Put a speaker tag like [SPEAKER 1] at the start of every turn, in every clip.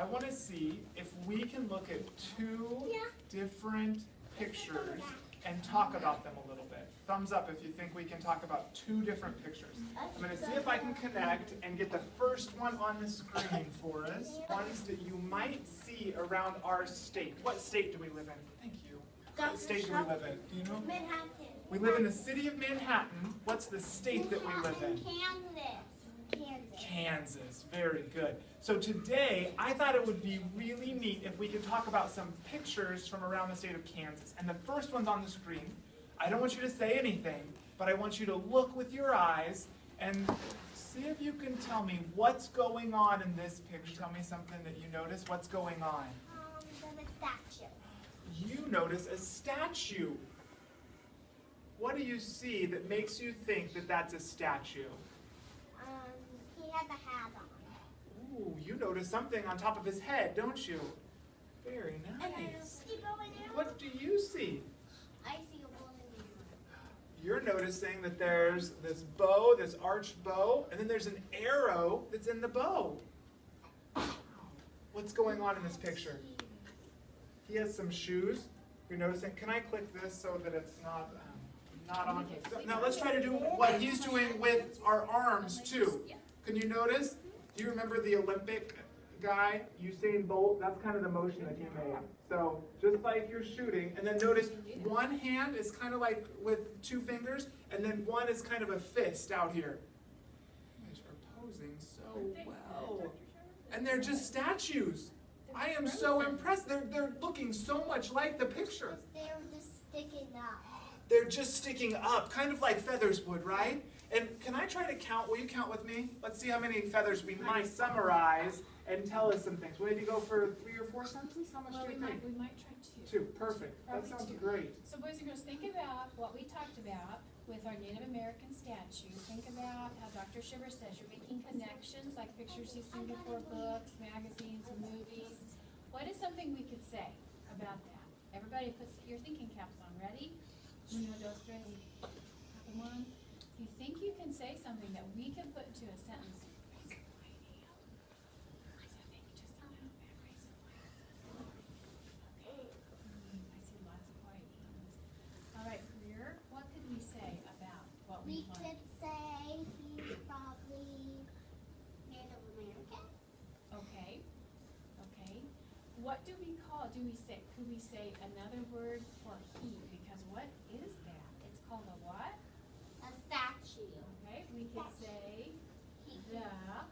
[SPEAKER 1] I want to see if we can look at two different pictures and talk about them a little bit. Thumbs up if you think we can talk about two different pictures. I'm going to see if I can connect and get the first one on the screen for us. Ones that you might see around our state. What state do we live in? Thank you. What state do we live in? Do you know?
[SPEAKER 2] Manhattan.
[SPEAKER 1] We live in the city of Manhattan. What's the state that we live in? Kansas. Very good. So today, I thought it would be really neat if we could talk about some pictures from around the state of Kansas. And the first one's on the screen. I don't want you to say anything, but I want you to look with your eyes and see if you can tell me what's going on in this picture. Tell me something that you notice. What's going on?
[SPEAKER 2] There's a statue.
[SPEAKER 1] You notice a statue. What do you see that makes you think that that's a statue?
[SPEAKER 2] He has a hat on.
[SPEAKER 1] Ooh, you notice something on top of his head, don't you? Very
[SPEAKER 2] And there's
[SPEAKER 1] nice.
[SPEAKER 2] a bow and arrow.
[SPEAKER 1] What do you see?
[SPEAKER 2] I see a bow and arrow.
[SPEAKER 1] You're noticing that there's this bow, this arched bow, and then there's an arrow that's in the bow. What's going on in this picture? He has some shoes. You're noticing, can I click this so that it's not on? So now let's try to do what he's doing with our arms too. Can you notice? Do you remember the Olympic guy, Usain Bolt? That's kind of the motion that he made. So just like you're shooting, and then notice one hand is kind of like with two fingers, and then one is kind of a fist out here. You guys are posing so well. And they're just statues. I am so impressed. They're looking so much like the picture.
[SPEAKER 2] They're just sticking up.
[SPEAKER 1] They're just sticking up, kind of like feathers would, right? And can I try to count? Will you count with me? Let's see how many feathers we might summarize and tell us some things. Will you go for 3 or 4 sentences? How much do you think?
[SPEAKER 3] We might try two.
[SPEAKER 1] 2, perfect. That
[SPEAKER 3] Probably
[SPEAKER 1] sounds
[SPEAKER 3] 2.
[SPEAKER 1] great.
[SPEAKER 3] So boys and girls, think about what we talked about with our Native American statue. Think about how Dr. Shiver says you're making connections, like pictures you've seen before, books, magazines, movies. What is something we could say about that? Everybody puts your thinking caps on. Ready? 1, 2, 3. Come on. If you think you can say something that we can put into a sentence, raise your right hand. Raise your hand. Just a little bit. Raise it. Okay. I see lots of white hands. All right, Greer, what could we say about what we
[SPEAKER 2] We
[SPEAKER 3] want?
[SPEAKER 2] could say he's probably Native American.
[SPEAKER 3] Okay. Okay. What do we call? Could we say another word for he? Because what is that? It's called a what?
[SPEAKER 2] A statue.
[SPEAKER 3] Okay. We could say the.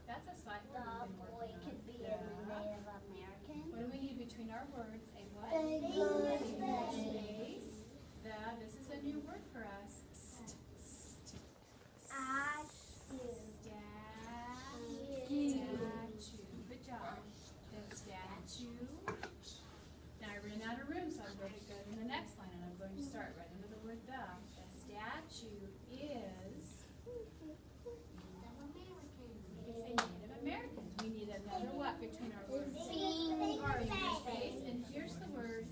[SPEAKER 3] That's a slight word
[SPEAKER 2] The
[SPEAKER 3] we've been
[SPEAKER 2] boy
[SPEAKER 3] working on.
[SPEAKER 2] could be
[SPEAKER 3] The.
[SPEAKER 2] a Native American.
[SPEAKER 3] What do we need between our words? A what?
[SPEAKER 2] Finger
[SPEAKER 3] Space. The. This is a new word for us. Statue. Good job. The statue. Now I ran out of room, so I'm going to go to the next line, and I'm going to start right under the word the. The statue is. We could say Native Americans. We need another what between our words? Finger space. And here's the word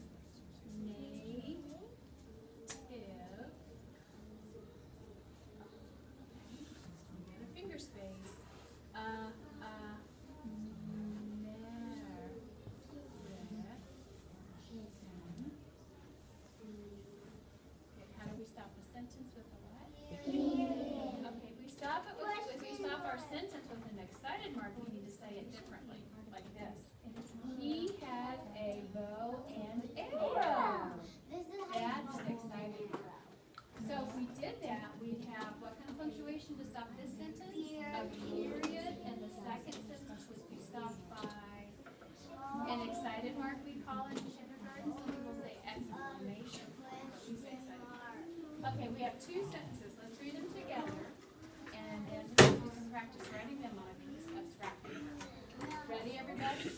[SPEAKER 3] native. Get a finger space. How do we stop the sentence with a what? Okay, if we stop our sentence with an excited mark, we need to say it differently, like this. He has a bow and arrow. That's an excited mark. So if we did that, we'd have what kind of punctuation to stop this sentence? A period, and the second sentence would be stopped by an excited mark we call in kindergarten. Some people say exclamation. We say excited mark. Okay, we have 2 sentences. Let's read them together, and then we can practice writing them on a piece of scrap paper. Ready, everybody?